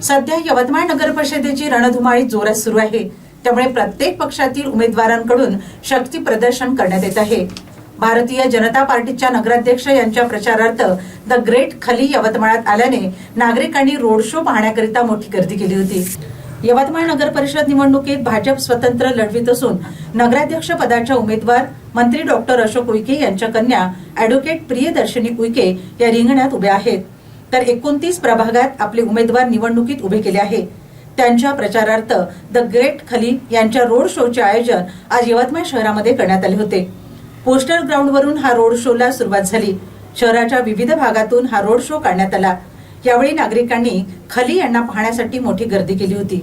सध्या यवतमाळ नगर परिषदेची रणधुमाळी जोरात सुरू आहे। त्यामुळे प्रत्येक पक्षातील उमेदवारांकडून शक्ती प्रदर्शन करण्यात येत आहे। भारतीय जनता पार्टीच्या नगराध्यक्ष यांच्या प्रचारार्थ द ग्रेट खली यवतमाळात आल्याने नागरिकांनी रोड शो पाहण्याकरिता मोठी गर्दी केली होती। यवतमाळ नगर परिषद निवडणुकीत भाजप स्वतंत्र लढवित असून नगराध्यक्ष पदाच्या उमेदवार मंत्री डॉक्टर अशोक उईके यांच्या कन्या ॲडव्होकेट प्रियदर्शनी उईके या रिंगणात उभ्या आहेत। तर 29 प्रभागात आपले उमेदवार निवडणुकीत उभे केले आहे। त्यांच्या प्रचारार्थ द ग्रेट खली यांच्या रोड शोचे आयोजन आज यवतमाळ शहरामध्ये करण्यात आले होते। पोस्टल ग्राउंडवरून हा रोड शोला सुरुवात झाली। शहराच्या विविध भागातून हा रोड शो काढण्यात आला। यावेळी नागरिकांनी खली यांना पाहण्यासाठी मोठी गर्दी केली होती।